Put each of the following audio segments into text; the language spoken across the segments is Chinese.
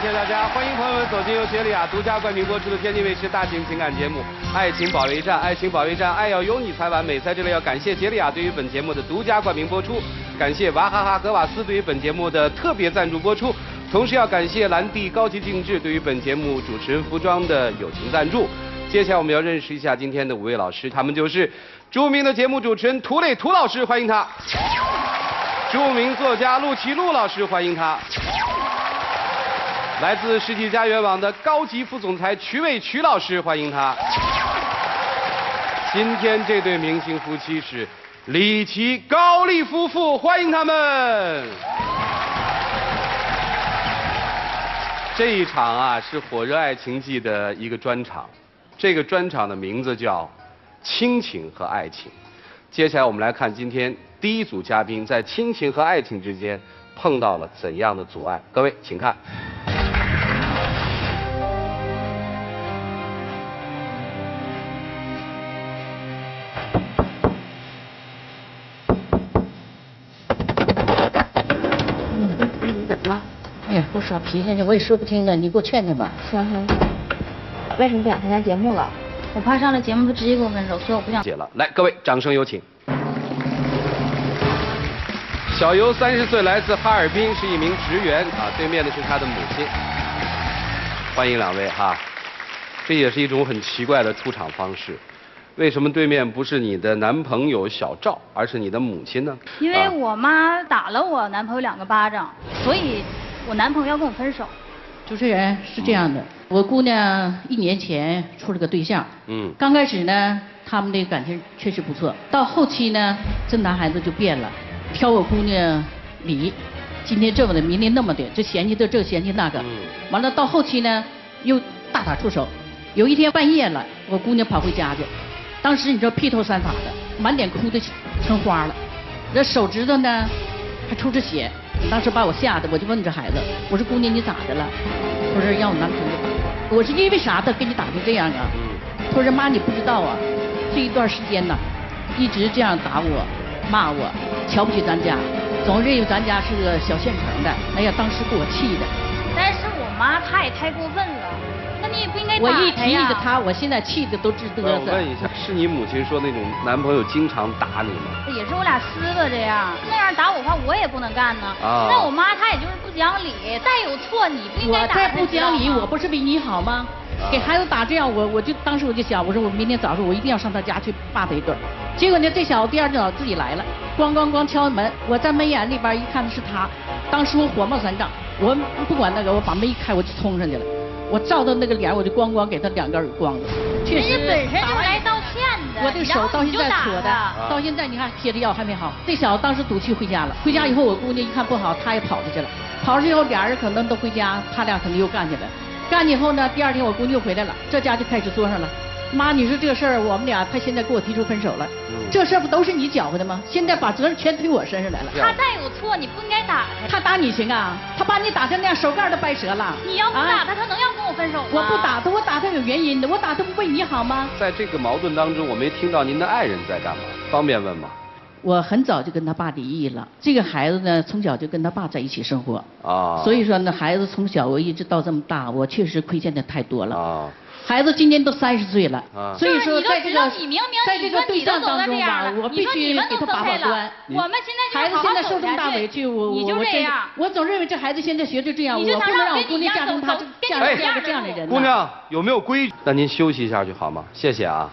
谢谢大家，欢迎朋友们走进由杰里亚独家冠名播出的天津卫视大型情感节目《爱情保卫战》。爱情保卫战，爱要有你才完美。在这里要感谢杰里亚对于本节目的独家冠名播出，感谢娃哈哈格瓦斯对于本节目的特别赞助播出，同时要感谢兰蒂高级定制对于本节目主持人服装的友情赞助。接下来我们要认识一下今天的5位老师，他们就是著名的节目主持人涂磊涂老师，欢迎他；著名作家陆琪陆老师，欢迎他；来自世纪佳缘网的高级副总裁曲伟曲老师，欢迎他。今天这对明星夫妻是李琦高丽夫妇，欢迎他们。这一场啊是《火热爱情记》的一个专场，这个专场的名字叫《亲情和爱情》。接下来我们来看今天第一组嘉宾在亲情和爱情之间碰到了怎样的阻碍。各位请看。不耍脾气，我也说不听了，你给我劝劝吧。行，为什么不想参加节目了？我怕上了节目他直接跟我分手，所以我不想。解了，来，各位掌声有请。小游30岁，来自哈尔滨，是一名职员啊，对面的是他的母亲。欢迎两位哈，这也是一种很奇怪的出场方式。为什么对面不是你的男朋友小赵，而是你的母亲呢？因为我妈打了我男朋友2个巴掌，所以我男朋友要跟我分手。主持人是这样的，我姑娘1年前处了个对象，刚开始呢，他们的感情确实不错，到后期呢，这男孩子就变了，挑我姑娘理，今天这么的，明天那么的，就嫌弃这嫌弃那个，完了到后期呢，又大打出手。有一天半夜了，我姑娘跑回家去，当时你知道披头散发的，满脸哭的成花了，这手指头呢还出着血。当时把我吓得，我就问这孩子，我说姑娘你咋的了？他说让我男朋友打。我说因为啥他跟你打成这样啊？他说妈你不知道啊，这一段时间呢，一直这样打我、骂我，瞧不起咱家，总认为咱家是个小县城的。哎呀，当时给我气的。但是我妈她也太过分了，那你也不应该打我一提着她，我现在气的都直嘚瑟。我问一下，是你母亲说那种男朋友经常打你吗？也是我俩撕了这样，那样打我的话我也不能干呢。那我妈她也就是不讲理，再有错你不应该打。我再不讲理，我不是为你好吗？给孩子打这样，我就当时我就想，我说我明天早上我一定要上他家去骂他一顿。结果呢，这小子第2天早上自己来了，咣咣咣敲门，我在门眼里边一看是他，当时我火冒三丈，我不管那个，我把门一开我就冲上去了，我照到那个脸我就咣咣给他2个耳光子。确实，人家本身就来道歉的，我这个手到现在戳的，到现在你看贴着药还没好。这小子当时赌气回家了，回家以后我姑娘一看不好，他也跑出去了，跑出去以后俩人可能都回家，他俩可能又干去了。干以后呢，第2天我姑娘又回来了，这家就开始作上了。妈，你说这个事儿，我们俩他现在给我提出分手了，这事儿不都是你搅和的吗？现在把责任全推我身上来了。他再有错，你不应该打他。他打你行啊？他把你打成那样，手盖都掰折了。你要不打他，他能要跟我分手吗？我不打他，我打他有原因的，我打他不为你好吗？在这个矛盾当中，我没听到您的爱人在干嘛，方便问吗？我很早就跟他爸离异了，这个孩子呢，从小就跟他爸在一起生活啊，所以说呢，孩子从小我一直到这么大，我确实亏欠的太多了啊。孩子今年都30岁了，所以说在这个对象当中吧，我必须给他把关。我们现在孩子现在受这么大委屈，我总认为这孩子现在学成这样，我不能让我姑娘嫁成他嫁个这样的人。姑娘有没有规矩？那您休息一下就好吗？谢谢啊。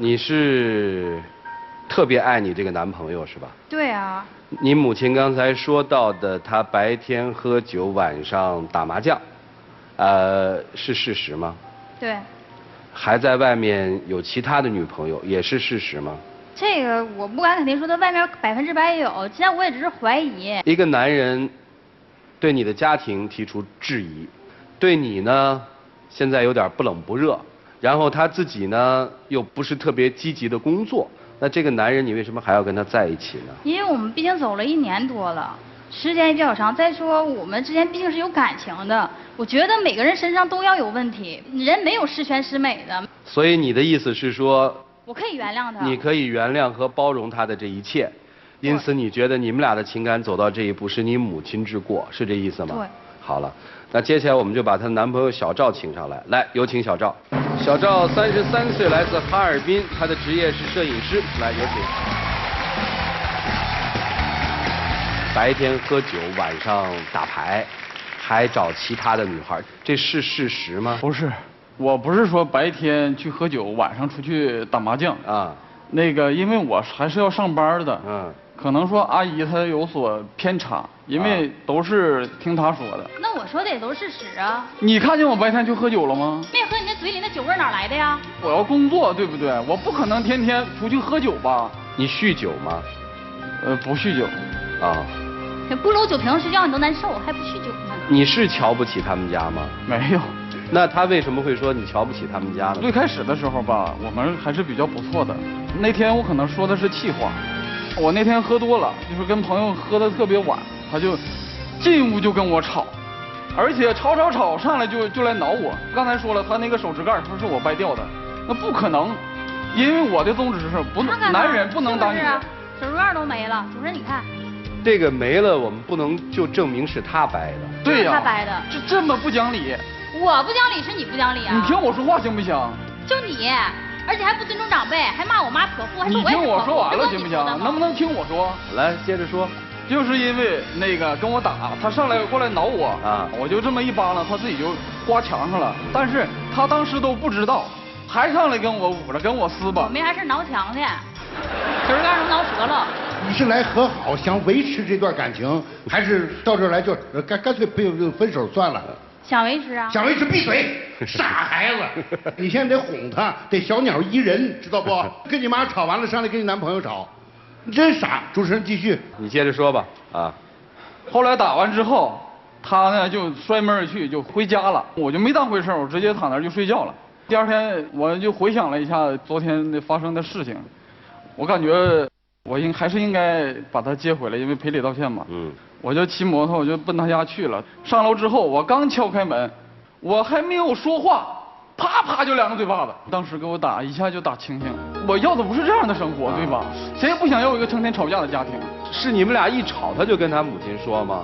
你是特别爱你这个男朋友是吧？对啊。你母亲刚才说到的，他白天喝酒，晚上打麻将，是事实吗？对。还在外面有其他的女朋友，也是事实吗？这个我不敢肯定说他外面100%有，现在我也只是怀疑。一个男人对你的家庭提出质疑，对你呢，现在有点不冷不热。然后他自己呢又不是特别积极的工作，那这个男人你为什么还要跟他在一起呢？因为我们毕竟走了1年多了，时间也比较长。再说我们之间毕竟是有感情的，我觉得每个人身上都要有问题，人没有十全十美的。所以你的意思是说，我可以原谅他。你可以原谅和包容他的这一切，因此你觉得你们俩的情感走到这一步是你母亲之过，是这意思吗？对。好了，那接下来我们就把她的男朋友小赵请上来，来，有请小赵。小赵33岁，来自哈尔滨，他的职业是摄影师，来，有请。白天喝酒，晚上打牌，还找其他的女孩，这是事实吗？不是，我不是说白天去喝酒，晚上出去打麻将啊。那个，因为我还是要上班的，可能说阿姨她有所偏差，因为都是听她说的。那我说的也都是事实啊。你看见我白天去喝酒了吗？没喝，你那嘴里那酒味哪来的呀？我要工作，对不对？我不可能天天出去喝酒吧？你酗酒吗？不酗酒。啊。不搂酒瓶睡觉你都难受，还不酗酒呢？你是瞧不起他们家吗？没有。那他为什么会说你瞧不起他们家呢？最开始的时候吧，我们还是比较不错的。那天我可能说的是气话，我那天喝多了，就是跟朋友喝的特别晚，他就进屋就跟我吵，而且吵上来就来挠我。刚才说了，他那个手指盖说是我掰掉的，那不可能，因为我的宗旨是不能，男人不能当女人。手指盖都没了，主任你看。这个没了，我们不能就证明是他掰的。对呀，他掰的。这么不讲理。我不讲理是你不讲理啊！你听我说话行不行？就你，而且还不尊重长辈，还骂我妈泼妇，还说我也是泼妇。你听我说完了行不行？能不能听我说？来，接着说。就是因为那个跟我打，他上来过来挠我啊，我就这么一扒拉，他自己就刮墙上了。但是他当时都不知道，还上来跟我捂着，跟我撕吧。我没啥事挠墙去，手指盖上挠折了。你是来和好，想维持这段感情，还是到这儿来就干脆分手算了？想维持啊！想维持，闭嘴！傻孩子，你现在得哄他，得小鸟依人，知道不？跟你妈吵完了，上来跟你男朋友吵，你真傻。主持人继续，你接着说吧。啊，后来打完之后，他呢就摔门而去，就回家了。我就没当回事，我直接躺那儿就睡觉了。第二天我就回想了一下昨天发生的事情，我感觉我还是应该把他接回来，因为赔礼道歉嘛。我就骑摩托，我就奔他家去了。上楼之后，我刚敲开门，我还没有说话，啪啪就2个嘴巴子。当时给我打一下就打清醒。我要的不是这样的生活，对吧？谁也不想要一个成天吵架的家庭。是你们俩一吵，他就跟他母亲说吗？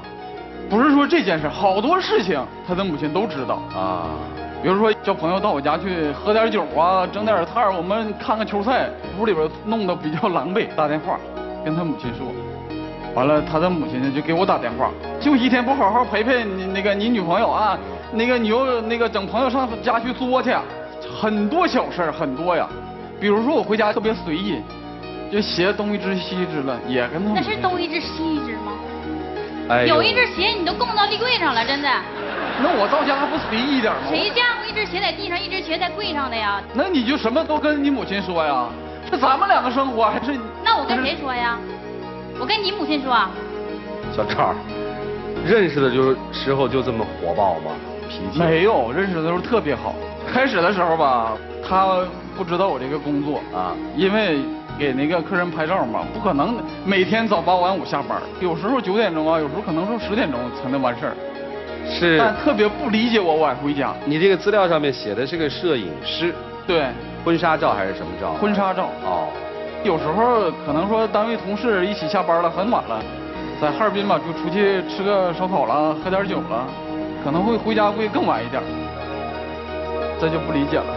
不是说这件事，好多事情他的母亲都知道啊。比如说叫朋友到我家去喝点酒啊，整点菜，我们看看球赛，屋里边弄得比较狼狈，打电话跟他母亲说。完了，他的母亲呢就给我打电话，就一天不好好陪陪你女朋友啊，你又整朋友上家去作去，很多小事很多呀。比如说我回家特别随意，就鞋东一只西一只了，也跟他那是东一只西一只吗？哎，有一只鞋你都供到立柜上了，真的。那我到家还不随意一点吗？谁见过一只鞋在地上，一只鞋在柜上的呀？那你就什么都跟你母亲说呀？是咱们2个生活还是？那我跟谁说呀？我跟你母亲说。小赵，认识的时候就这么火爆吗？脾气？没有，认识的时候特别好。开始的时候吧，他不知道我这个工作啊，因为给那个客人拍照嘛，不可能每天早8晚5下班，有时候9点钟啊，有时候可能是10点钟才能完事儿。是。但特别不理解我晚回家。你这个资料上面写的是个摄影师。对。婚纱照还是什么照？婚纱照。哦。有时候可能说单位同事一起下班了，很晚了，在哈尔滨嘛，就出去吃个烧烤了，喝点酒了，可能会回家会更晚一点。这就不理解了，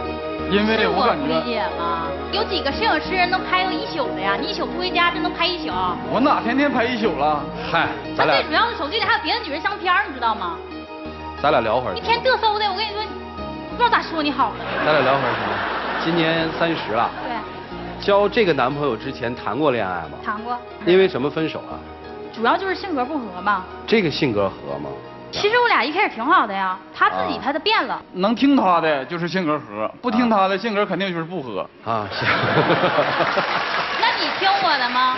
因为我感觉。不理解吗？有几个摄影师能拍到1宿的呀？你1宿不回家，真能拍1宿？我哪天天拍1宿了？嗨，咱俩。最主要的手机里还有别的女人相片，你知道吗？咱俩聊会儿。一天嘚瑟的，我跟你说，不知道咋说你好了。咱俩聊会儿什么？今年30了。对。交这个男朋友之前谈过恋爱吗？谈过。因为什么分手啊？主要就是性格不合嘛。这个性格合吗？其实我俩一开始挺好的呀，他自己他就变了。能听他的就是性格合，不听他的性格肯定就是不合。啊，行。那你听我的吗？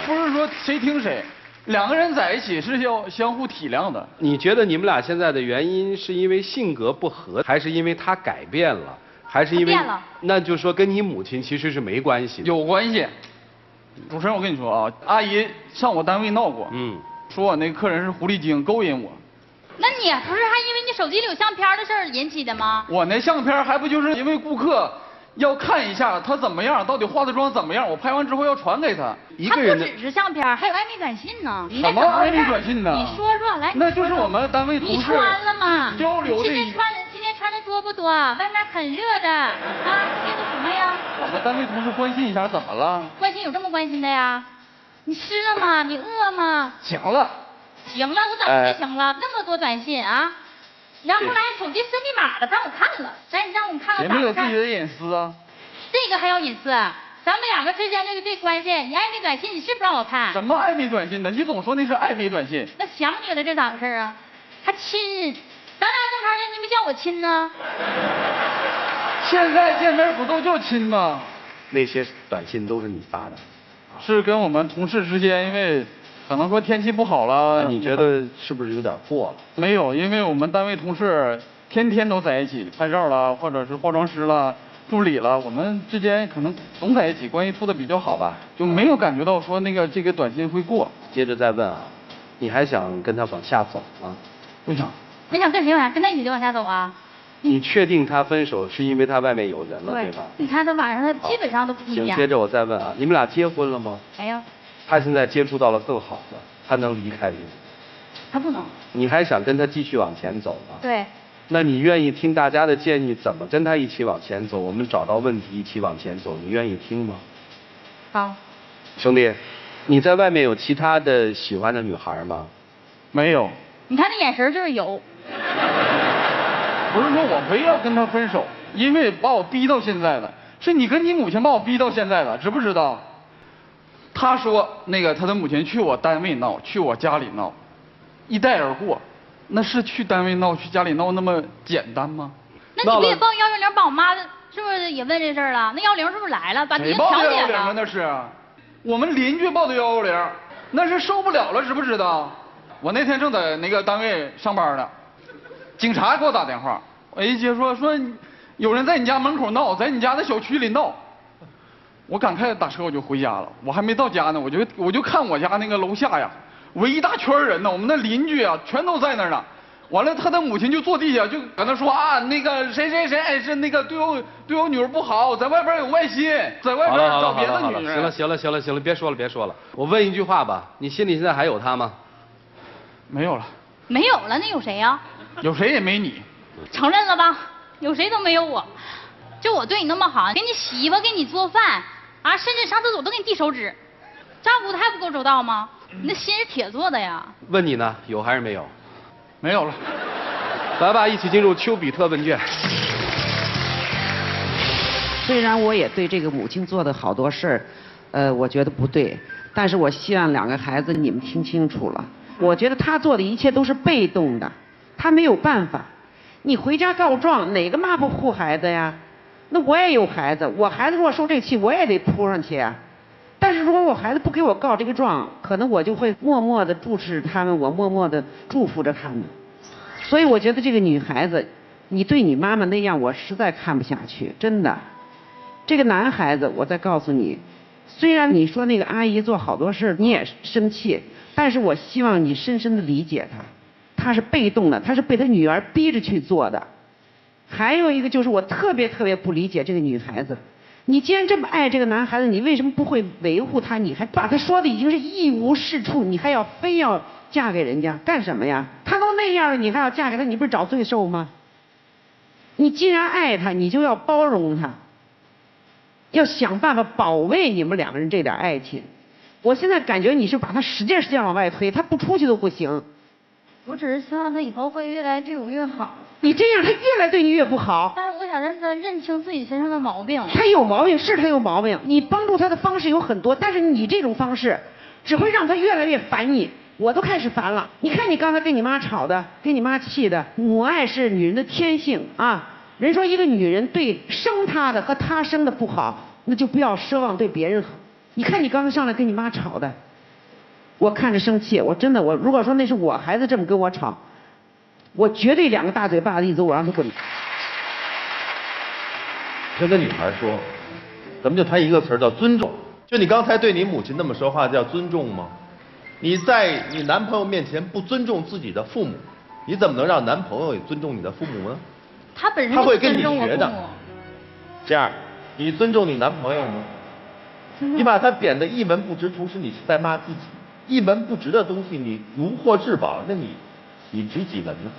不是说谁听谁，2个人在一起是要相互体谅的。你觉得你们俩现在的原因是因为性格不合，还是因为他改变了？还是因为变了，那就说跟你母亲其实是没关系的。有关系。主持人，我跟你说啊，阿姨上我单位闹过，说我那个客人是狐狸精，勾引我。那你不是还因为你手机里有相片的事儿引起的吗？我那相片还不就是因为顾客要看一下他怎么样，到底化的妆怎么样，我拍完之后要传给他。他不只是相片，还有暧昧短信呢。什么暧昧短信呢？你说说来。那就是我们单位同事你穿了吗？交流的。今天穿的多不多？外面很热的啊，这个什么呀？我们单位同事关心一下，怎么了？关心有这么关心的呀？你吃了吗？你饿吗？行了。行了，我咋不行了？那么多短信啊！然后来手机设密码了，让我看了，你让我看了。也没有自己的隐私啊。这个还要隐私？咱们两个之间这关系，你暧昧短信你是不让我看？什么暧昧短信呢？你总说那是暧昧短信。那想你了，这咋回事啊？还亲，咱俩这么长时间你没叫我亲呢？现在见面不都叫亲吗？那些短信都是你发的？是跟我们同事之间，因为可能说天气不好了。你觉得是不是有点过了？没有，因为我们单位同事天天都在一起，拍照了，或者是化妆师了。助理了，我们之间可能总在一起，关系处的比较好吧，就没有感觉到说这个短信会过。接着再问啊，你还想跟他往下走吗？不想。你想跟谁往下？跟他一起就往下走啊？你确定他分手是因为他外面有人了，对吧？你看他晚上他基本上都不回家。行，接着我再问啊，你们俩结婚了吗？没有。他现在接触到了更好的，他能离开你？他不能。你还想跟他继续往前走吗？对。那你愿意听大家的建议，怎么跟他一起往前走？我们找到问题一起往前走，你愿意听吗？好。兄弟，你在外面有其他的喜欢的女孩吗？没有。你看那眼神就是有。不是说我非要跟他分手，因为把我逼到现在的，是你跟你母亲把我逼到现在的，知不知道？他说他的母亲去我单位闹，去我家里闹，一带而过。那是去单位闹，去家里闹那么简单吗？那你不也报110把我妈是不是也问这事儿了？那110是不是来了？把你调解了？谁报的110啊？那是我们邻居报的110，那是受不了了，知不知道？我那天正在单位上班呢，警察给我打电话，我一接说有人在你家门口闹，在你家的小区里闹。我赶快打车我就回家了，我还没到家呢，我就看我家楼下呀。围一大圈人呢，我们那邻居啊，全都在那儿呢。完了，他的母亲就坐地下，就搁那说啊，谁是对我女儿不好，在外边有外心，在外边找别的女人。行了，别说了。我问一句话吧，你心里现在还有他吗？没有了。没有了，那有谁呀？有谁也没你。承认了吧？有谁都没有我。就我对你那么好，给你洗衣服，给你做饭，啊，甚至上厕所都给你递手纸，照顾的还不够周到吗？你那心是铁做的呀。问你呢，有还是没有？没有了。来吧，一起进入丘比特问卷。虽然我也对这个母亲做的好多事儿，我觉得不对，但是我希望两个孩子你们听清楚了。我觉得他做的一切都是被动的，他没有办法。你回家告状，哪个妈不护孩子呀？那我也有孩子，我孩子如果受这个气，我也得扑上去啊。但是如果我孩子不给我告这个状，可能我就会默默的注视他们，我默默的祝福着他们。所以我觉得这个女孩子，你对你妈妈那样，我实在看不下去，真的。这个男孩子，我再告诉你，虽然你说那个阿姨做好多事你也生气，但是我希望你深深的理解她，她是被动的，她是被她女儿逼着去做的。还有一个就是我特别不理解这个女孩子。你既然这么爱这个男孩子，你为什么不会维护他？你还把他说的已经是一无是处，你还要非要嫁给人家干什么呀？他都那样了，你还要嫁给他，你不是找罪受吗？你既然爱他，你就要包容他，要想办法保卫你们两个人这点爱情。我现在感觉你是把他使劲往外推，他不出去都不行。我只是希望他以后会越来对我越好。你这样他越来对你越不好。但是我想让他认清自己身上的毛病。他有毛病是他有毛病，你帮助他的方式有很多，但是你这种方式只会让他越来越烦你。我都开始烦了。你看你刚才跟你妈吵的，跟你妈气的，母爱是女人的天性啊。人说一个女人对生她的和她生的不好，那就不要奢望对别人好。你看你刚才上来跟你妈吵的。我看着生气，我真的，我如果说那是我孩子这么跟我吵，我绝对两个大嘴巴子一走，我让他滚。跟那女孩说，咱们就谈一个词儿叫尊重。就你刚才对你母亲那么说话，叫尊重吗？你在你男朋友面前不尊重自己的父母，你怎么能让男朋友也尊重你的父母呢？他本身他会跟你尊重我学的父母。这样，你尊重你男朋友吗？你把他贬得一文不值，同时你是在骂自己。一文不值的东西你如获至宝，那你值几文呢？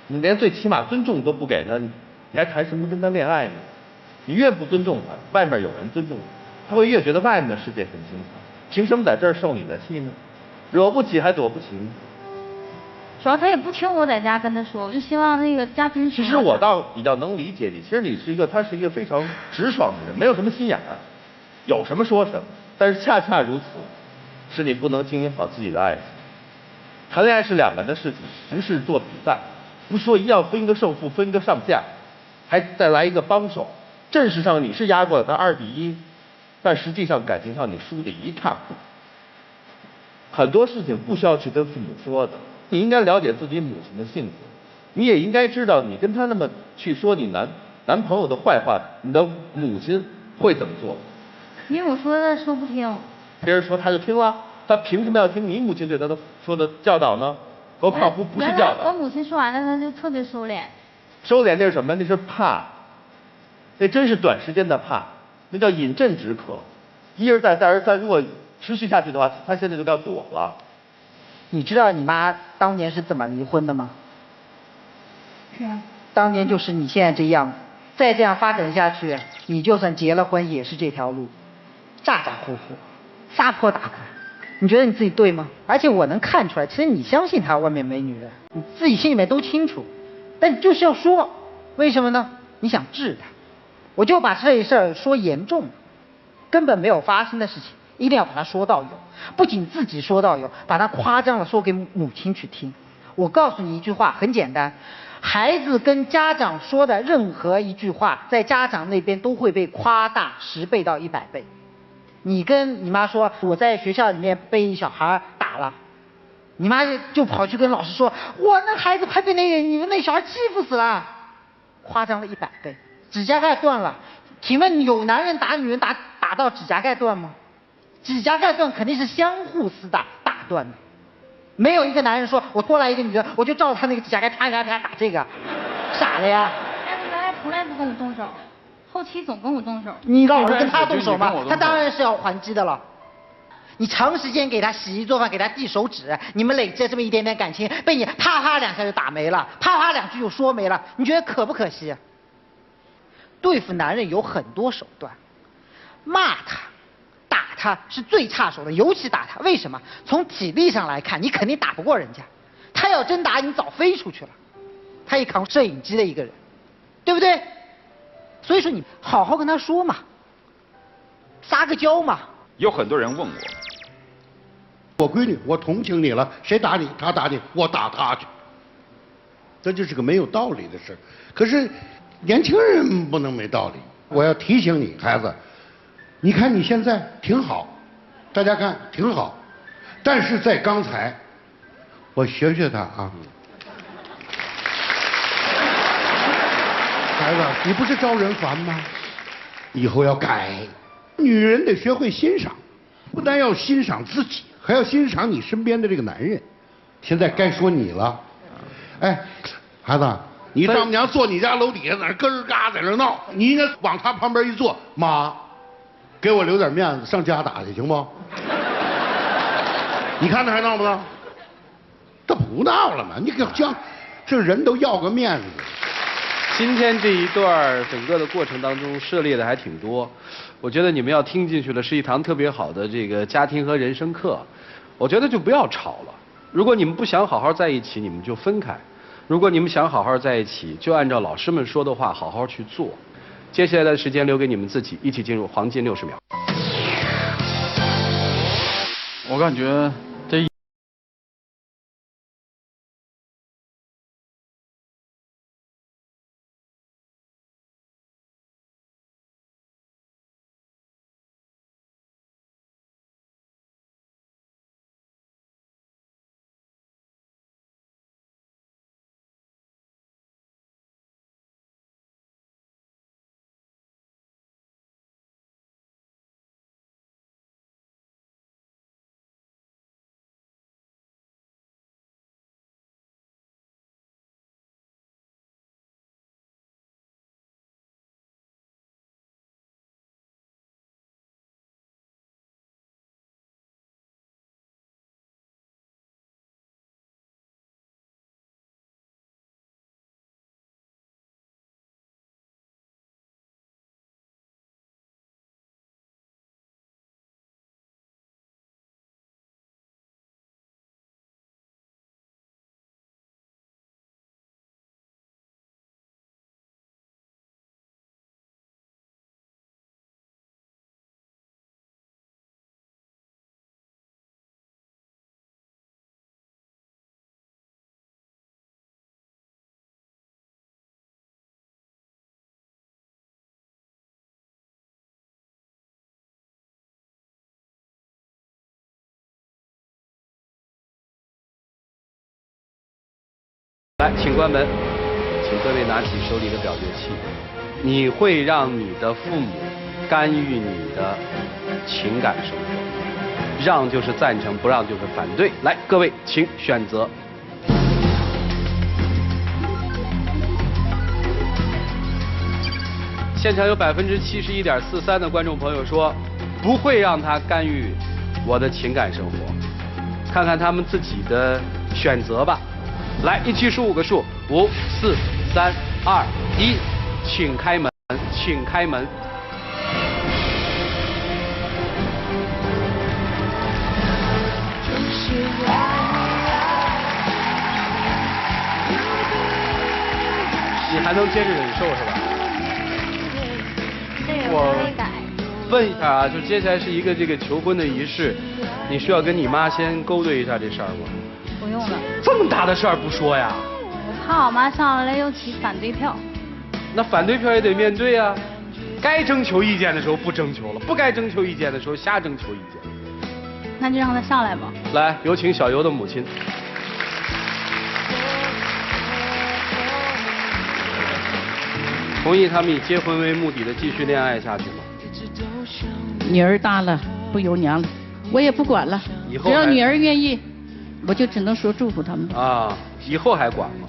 你连最起码尊重都不给他，你还谈什么跟他恋爱呢？你越不尊重他，外面有人尊重他，他会越觉得外面的世界很精彩。凭什么在这儿受你的气呢？惹不起还躲不起呢？主要他也不听我在家跟他说，我就希望那个家平时。其实我倒比较能理解你，其实你是一个，他是一个非常直爽的人，没有什么心眼儿，有什么说什么。但是恰恰如此，是你不能经营好自己的爱情。谈恋爱是两个人的事情，不是做比赛，不是说一定要分一个胜负，分一个上下，还再来一个帮手。阵势上你是压过了他2-1，但实际上感情上你输得一塌糊涂。很多事情不需要去跟父母说的，你应该了解自己母亲的性格，你也应该知道，你跟他那么去说你男朋友的坏话，你的母亲会怎么做？因为我说的说不听。别人说他就听了，他凭什么要听你母亲对他的说的教导呢？何况不是教导。我母亲说完了，他就特别收敛。收敛那是什么？那是怕，那真是短时间的怕，那叫饮鸩止渴，一而再再而三，如果持续下去的话，他现在就要躲了。你知道你妈当年是怎么离婚的吗？是啊。当年就是你现在这样，再这样发展下去，你就算结了婚也是这条路，咋咋呼呼，撒泼打滚。你觉得你自己对吗？而且我能看出来，其实你相信他外面没女人，你自己心里面都清楚，但你就是要说，为什么呢？你想治他。我就把这事儿说严重了，根本没有发生的事情，一定要把它说到有，不仅自己说到有，把它夸张了说给母亲去听。我告诉你一句话，很简单，孩子跟家长说的任何一句话，在家长那边都会被夸大10倍到100倍。你跟你妈说我在学校里面被小孩打了，你妈就跑去跟老师说，我那孩子快被你们那小孩欺负死了，夸张了100倍。指甲盖断了，请问有男人打女人打到指甲盖断吗？指甲盖断肯定是相互厮打断的，没有一个男人说我过来一个女人，我就照着他那个指甲盖啪啪啪打这个，傻的呀。但是他从来不跟我动手，后期总跟我动手。你老是跟他动手吗？他当然是要还击的了。你长时间给他洗衣做饭，给他递手指，你们累积这么一点点感情，被你啪啪2下就打没了，啪啪2句就说没了，你觉得可不可惜？对付男人有很多手段，骂他、打他是最差手段，尤其打他。为什么？从体力上来看，你肯定打不过人家。他要真打你，早飞出去了。他也扛摄影机的一个人，对不对？所以说你好好跟他说嘛，撒个娇嘛。有很多人问我闺女，我同情你了，谁打你？他打你，我打他去。这就是个没有道理的事。可是年轻人不能没道理。我要提醒你，孩子，你看你现在挺好，大家看挺好，但是在刚才，我学学他啊。孩子，你不是招人烦吗？以后要改。女人得学会欣赏，不但要欣赏自己，还要欣赏你身边的这个男人。现在该说你了。哎，孩子，你丈母娘坐你家楼底下，在那咯吱嘎在那闹，你应该往她旁边一坐，妈，给我留点面子，上家打去行不？你看他还闹不闹？他不闹了嘛，你可将这人都要个面子。今天这一段整个的过程当中涉猎的还挺多，我觉得你们要听进去的是一堂特别好的这个家庭和人生课。我觉得就不要吵了，如果你们不想好好在一起，你们就分开；如果你们想好好在一起，就按照老师们说的话好好去做。接下来的时间留给你们自己，一起进入黄金60秒。我感觉请关门，请各位拿起手里的表决器。你会让你的父母干预你的情感生活，让就是赞成，不让就是反对。来，各位请选择。现场有71.43%的观众朋友说不会让他干预我的情感生活，看看他们自己的选择吧。来，一起数5个数，5、4、3、2、1，请开门，请开门。你还能接着忍受是吧？我问一下啊，就接下来是一个这个求婚的仪式，你需要跟你妈先勾兑一下这事儿吗？不用了。这么大的事儿不说呀？我怕我妈上来又起反对票。那反对票也得面对啊，该征求意见的时候不征求了，不该征求意见的时候瞎征求意见。那就让她上来吧。来，有请小游的母亲。同意他们以结婚为目的的继续恋爱下去吗？女儿大了，不由娘了，我也不管了。只要女儿愿意，我就只能说祝福他们。啊，以后还管吗？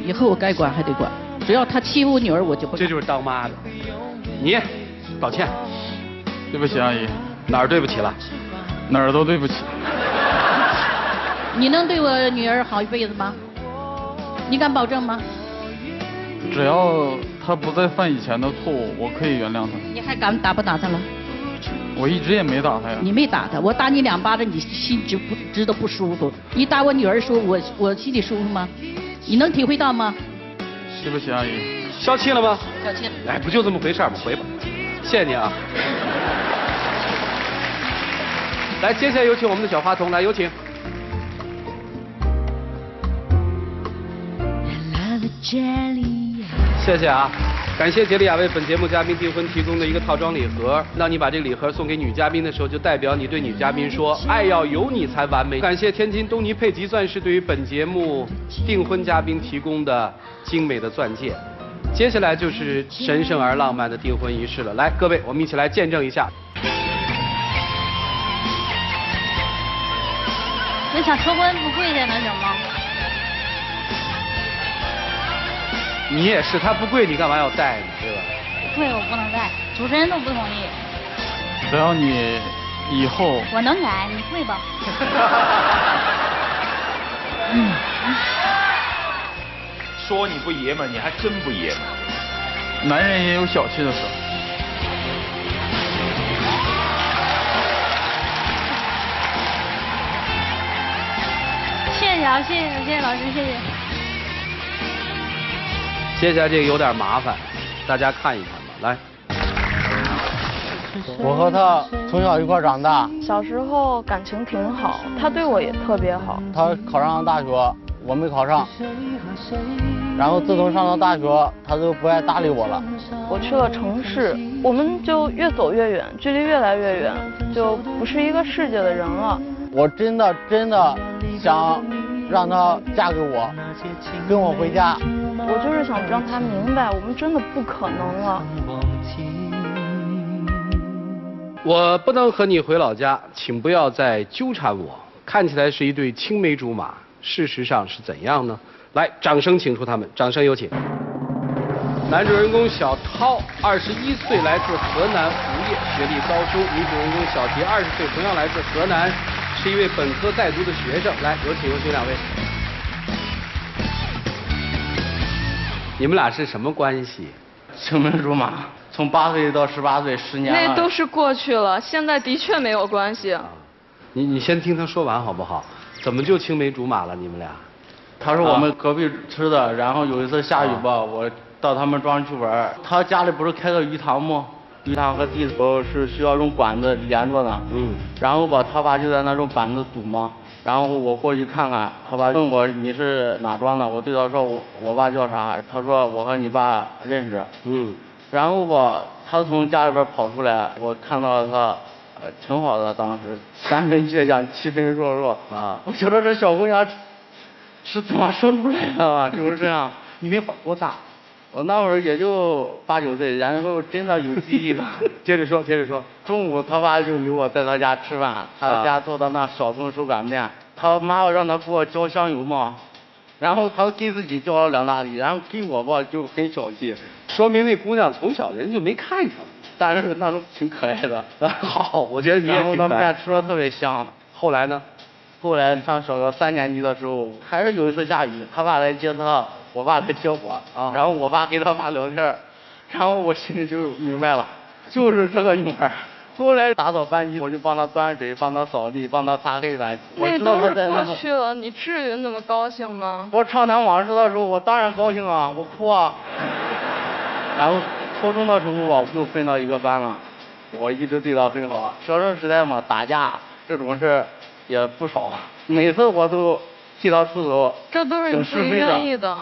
以后我该管还得管，只要他欺负女儿，我就不管。这就是当妈的。你，道歉。对不起，阿姨。哪儿对不起了？哪儿都对不起。你能对我女儿好一辈子吗？你敢保证吗？只要他不再犯以前的错误，我可以原谅他。你还敢打不打他了？我一直也没打他呀。你没打他，我打你2巴掌，你心知道不舒服。你打我女儿说我心里舒服吗？你能体会到吗？对不起，阿姨。消气了吗？消气了。哎，不就这么回事吗？回吧，谢谢你啊。来，接下来有请我们的小花童，来有请。谢谢啊，感谢杰里亚为本节目嘉宾订婚提供的一个套装礼盒。当你把这个礼盒送给女嘉宾的时候，就代表你对女嘉宾说，爱要有你才完美。感谢天津东尼佩吉钻石对于本节目订婚嘉宾提供的精美的钻戒。接下来就是神圣而浪漫的订婚仪式了。来，各位，我们一起来见证一下。那想求婚不跪下能行吗？你也是，他不跪，你干嘛要戴呢？对吧？跪我不能戴，主持人都不同意。只要你以后我能改，你跪吧。说你不爷们儿，你还真不爷们儿。男人也有小气的时候。谢谢啊，谢谢老师，谢谢。接下来这个有点麻烦，大家看一看吧。来，我和他从小一块长大，小时候感情挺好，他对我也特别好。他考上了大学，我没考上。然后自从上了大学，他就不爱搭理我了。我去了城市，我们就越走越远，距离越来越远，就不是一个世界的人了。我真的想让她嫁给我，跟我回家。我就是想让她明白，我们真的不可能了。我不能和你回老家，请不要再纠缠我。看起来是一对青梅竹马，事实上是怎样呢？来，掌声请出他们，掌声有请。男主人公小涛，21岁，来自河南无业，学历高中；女主人公小杰，20岁，同样来自河南，是一位本科在读的学生。来，有请两位。你们俩是什么关系？青梅竹马，从8岁到18岁，10年了。那都是过去了，现在的确没有关系。你先听他说完好不好？怎么就青梅竹马了？你们俩？他是我们隔壁吃的，然后有一次下雨吧，我到他们庄去玩，他家里不是开个鱼塘吗？鱼塘和地头是需要用管子连着的，然后吧，他爸就在那种板子堵嘛，然后我过去看看，他爸问我你是哪庄的，我对他说我爸叫啥，他说我和你爸认识，然后吧，他从家里边跑出来，我看到他挺好的，当时3分倔强7分弱啊，我觉得这小姑娘是怎么生出来的吧？就是这样。你那会儿多大？我那会儿也就8、9岁，然后真的有记忆了。接着说，接着说。中午他爸就留我在他家吃饭，他家做的那小葱手擀面，他妈让他给我浇香油嘛，然后他给自己浇了2大粒，然后给我吧就很小气，说明那姑娘从小人就没看上，但是那都挺可爱的。好，我觉得你也然后挺可爱。那面吃的特别香。后来呢？后来上小学3年级的时候，还是有一次下雨，他爸来接他。我爸来接我，然后我爸跟他爸聊天，然后我心里就明白了，就是这个女孩。后来打扫班级，我就帮她端水，帮她扫地，帮她擦黑板。那都是过去了，你至于那么高兴吗？我畅谈往事的时候，我当然高兴啊，我哭啊。然后初中的时候吧，我就分到一个班了，我一直对她很好。学生时代嘛，打架这种事也不少，每次我都替她出头。这都是你自己愿意的。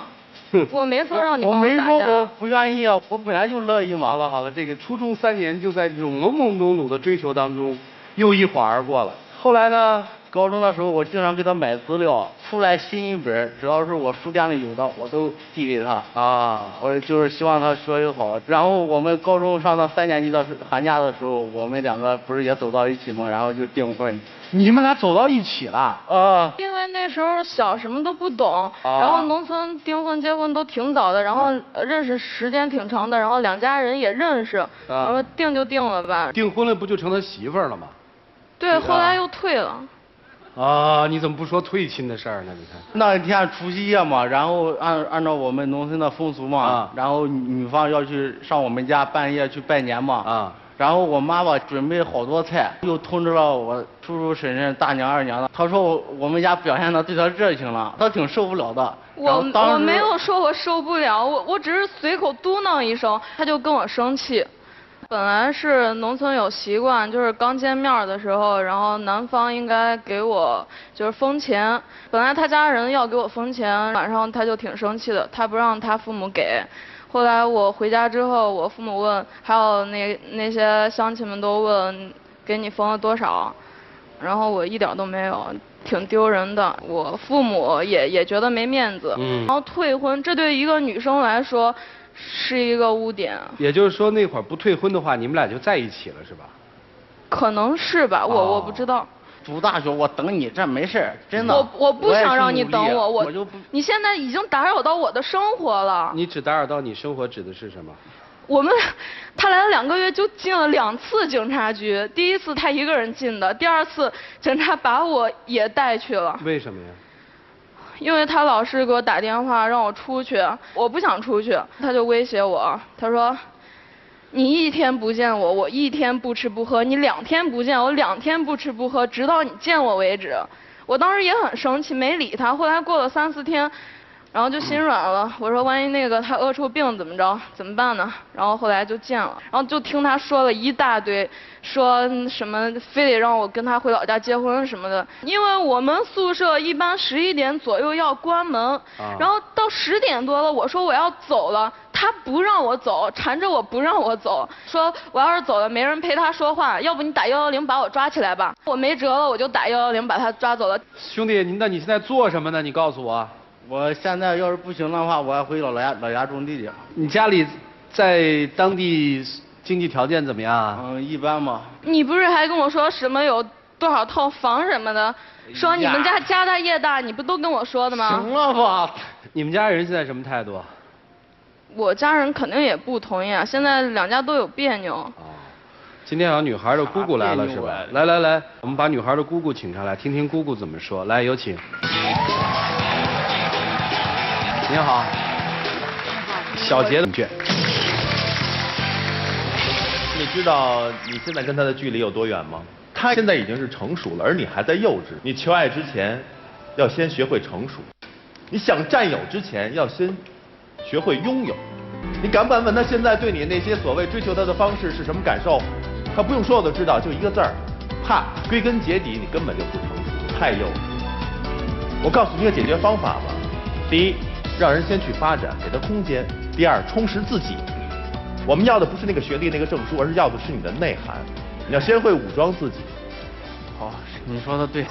我没说让你我没说我不愿意啊，我本来就乐意嘛。好了好了，这个初中3年就在这种懵懵懂懂的追求当中，又一晃而过了。后来呢，高中的时候我经常给他买资料，出来新一本，只要是我书店里有的，我都递给他啊。我就是希望他学习好。然后我们高中上到3年级的寒假的时候，我们2个不是也走到一起吗？然后就订婚。你们俩走到一起了？啊。因为那时候小，什么都不懂，然后农村订婚结婚都挺早的，然后认识时间挺长的，然后2家人也认识，然后定就定了吧。订婚了不就成他媳妇儿了吗？对，后来又退了。啊，你怎么不说退亲的事儿呢？你看那一天除夕夜嘛，然后按照我们农村的风俗嘛，然后女方要去上我们家半夜去拜年嘛，然后我妈吧准备好多菜，又通知了我叔叔婶婶大娘二娘的，她说我们家表现的对她热情了，她挺受不了的。我没有说我受不了，我只是随口嘟囔一声，她就跟我生气。本来是农村有习惯，就是刚见面的时候，然后男方应该给我就是封钱。本来他家人要给我封钱，晚上他就挺生气的，他不让他父母给。后来我回家之后，我父母问，还有那些乡亲们都问，给你封了多少？然后我一点都没有，挺丢人的。我父母也觉得没面子。然后退婚，这对一个女生来说是一个污点。也就是说那会儿不退婚的话，你们俩就在一起了是吧？可能是吧，我不知道。读大学我等你，这没事真的。我不想让你等我你现在已经打扰到我的生活了。你只打扰到你生活指的是什么？他来了2个月就进了2次警察局，第一次他一个人进的，第2次警察把我也带去了。为什么呀？因为他老是给我打电话让我出去，我不想出去，他就威胁我，他说你1天不见我，我1天不吃不喝；你2天不见我，2天不吃不喝，直到你见我为止。我当时也很生气，没理他。后来过了3、4天，然后就心软了。我说万一他饿出病怎么着？怎么办呢？然后后来就见了，然后就听他说了一大堆，说什么非得让我跟他回老家结婚什么的。因为我们宿舍一般11点左右要关门，然后到10点多了，我说我要走了，他不让我走，缠着我不让我走，说我要是走了没人陪他说话，要不你打110把我抓起来吧。我没辙了，我就打110把他抓走了。兄弟，那你现在做什么呢？你告诉我。我现在要是不行的话，我要回老家种地去。你家里在当地经济条件怎么样啊？一般吧。你不是还跟我说什么有多少套房什么的，说你们家大业大，你不都跟我说的吗？行了吧。你们家人现在什么态度？我家人肯定也不同意啊，现在2家都有别扭。今天好像女孩的姑姑来了是吧？来，我们把女孩的姑姑请上来，听听姑姑怎么说。来，有请。你好。小杰的卷。你知道你现在跟他的距离有多远吗？他现在已经是成熟了，而你还在幼稚。你求爱之前，要先学会成熟；你想占有之前，要先学会拥有。你敢不敢问他现在对你那些所谓追求他的方式是什么感受？他不用说我都知道，就一个字儿，怕。归根结底，你根本就不成熟，太幼稚。我告诉你个解决方法吧：第一，让人先去发展，给他空间；第二，充实自己。我们要的不是那个学历、那个证书，而是要的是你的内涵。你要先会武装自己。好，你说的对。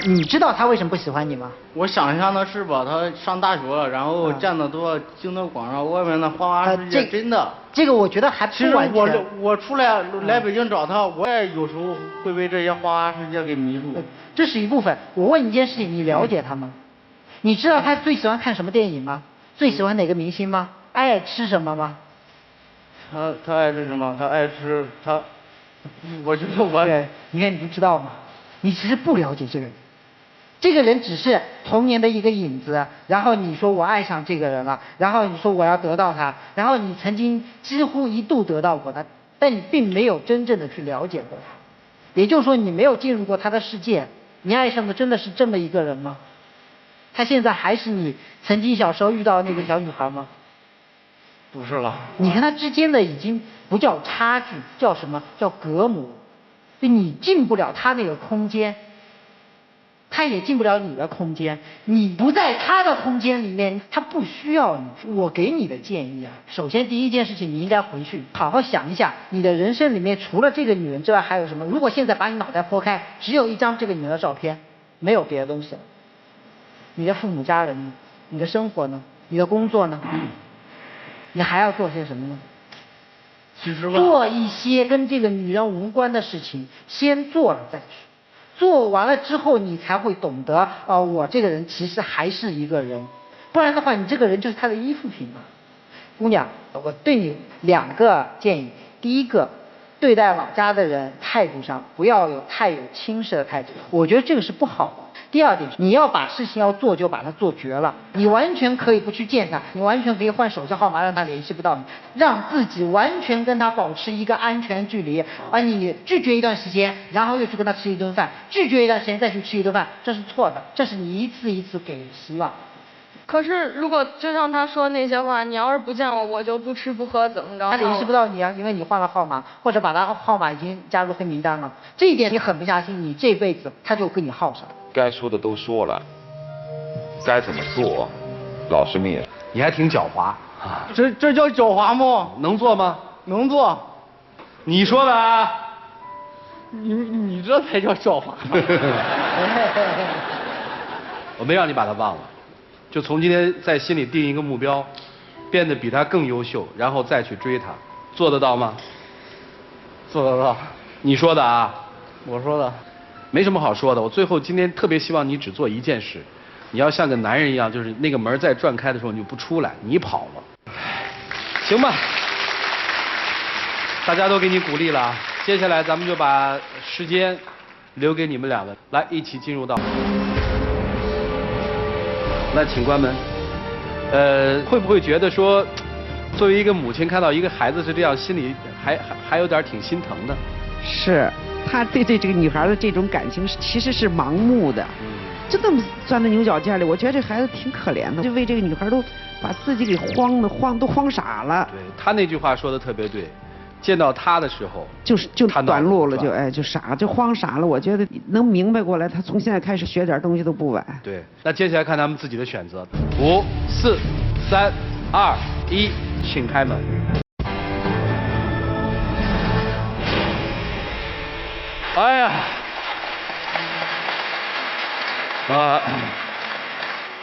你知道他为什么不喜欢你吗？我想象的是吧，他上大学了，然后见得多，经得广，然后外面的花花世界真的。这个我觉得还不完全。其实我出来北京找他，我也有时候会被这些花花世界给迷住。这是一部分。我问你一件事情，你了解他吗？你知道他最喜欢看什么电影吗？最喜欢哪个明星吗？爱吃什么吗？他爱吃什么？他爱吃我觉得我。对，你看你不知道吗？你其实不了解这个人，这个人只是童年的一个影子。然后你说我爱上这个人了，然后你说我要得到他，然后你曾经几乎一度得到过他，但你并没有真正的去了解过他。也就是说，你没有进入过他的世界。你爱上的真的是这么一个人吗？他现在还是你曾经小时候遇到的那个小女孩吗？不是了。你跟他之间的已经不叫差距，叫什么？叫隔膜。就你进不了他那个空间，他也进不了你的空间。你不在他的空间里面，他不需要你。我给你的建议啊，首先第一件事情，你应该回去好好想一下，你的人生里面除了这个女人之外还有什么？如果现在把你脑袋剖开，只有一张这个女人的照片，没有别的东西了。你的父母家人呢？你的生活呢？你的工作呢？你还要做些什么呢？其实吧，做一些跟这个女人无关的事情，先做了再去。做完了之后，你才会懂得，我这个人其实还是一个人。不然的话，你这个人就是他的依附品嘛。姑娘，我对你2个建议。第一个，对待老家的人态度上不要太有轻视的态度，我觉得这个是不好的。第二点，你要把事情要做就把它做绝了。你完全可以不去见他，你完全可以换手机号码让他联系不到你，让自己完全跟他保持一个安全距离。而你拒绝一段时间，然后又去跟他吃一顿饭，拒绝一段时间再去吃一顿饭，这是错的，这是你一次一次给希望。可是如果就像他说那些话，你要是不见我，我就不吃不喝怎么着？他联系不到你啊，因为你换了号码，或者把他号码已经加入黑名单了。这一点你狠不下心，你这辈子他就跟你耗上。该说的都说了，该怎么做，老师们也。你还挺狡猾啊！这叫狡猾吗？能做吗？能做。你说的啊？你这才叫狡猾。我没让你把他忘了，就从今天在心里定一个目标，变得比他更优秀，然后再去追他，做得到吗？做得到。你说的啊？我说的。没什么好说的，我最后今天特别希望你只做一件事，你要像个男人一样，就是那个门再转开的时候你就不出来，你跑了。行吧，大家都给你鼓励了，接下来咱们就把时间留给你们2个，来一起进入到。那请关门。会不会觉得说，作为一个母亲看到一个孩子是这样，心里还有点挺心疼的？是。他对这个女孩的这种感情其实是盲目的，就那么钻到牛角尖里。我觉得这孩子挺可怜的，就为这个女孩都把自己给都慌傻了。对，他那句话说的特别对，见到他的时候就短路了，就傻了，就慌傻了。我觉得能明白过来，他从现在开始学点东西都不晚。对，那接下来看他们自己的选择。5、4、3、2、1，请开门。哎呀，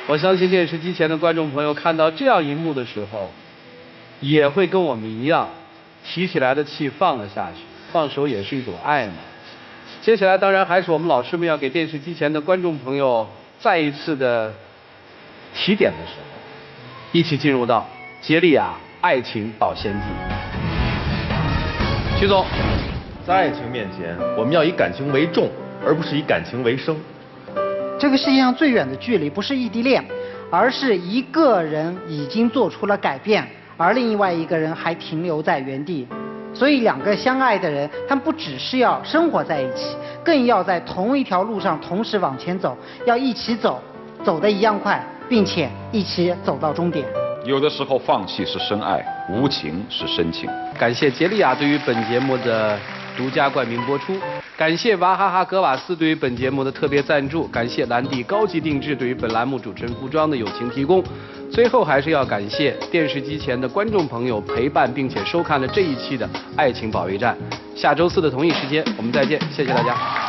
我相信电视机前的观众朋友看到这样一幕的时候，也会跟我们一样，提起来的气放了下去，放手也是一种爱嘛。接下来当然还是我们老师们要给电视机前的观众朋友再一次的提点的时候，一起进入到杰利亚爱情保鲜剂。徐总。在爱情面前，我们要以感情为重，而不是以感情为生。这个世界上最远的距离不是异地恋，而是一个人已经做出了改变，而另外一个人还停留在原地。所以2个相爱的人，他们不只是要生活在一起，更要在同一条路上同时往前走，要一起走，走得一样快，并且一起走到终点。有的时候放弃是深爱，无情是深情。感谢杰利亚对于本节目的独家冠名播出，感谢娃哈哈格瓦斯对于本节目的特别赞助，感谢兰迪高级定制对于本栏目主持人服装的友情提供。最后还是要感谢电视机前的观众朋友陪伴并且收看了这一期的爱情保卫战。下周4的同一时间我们再见，谢谢大家。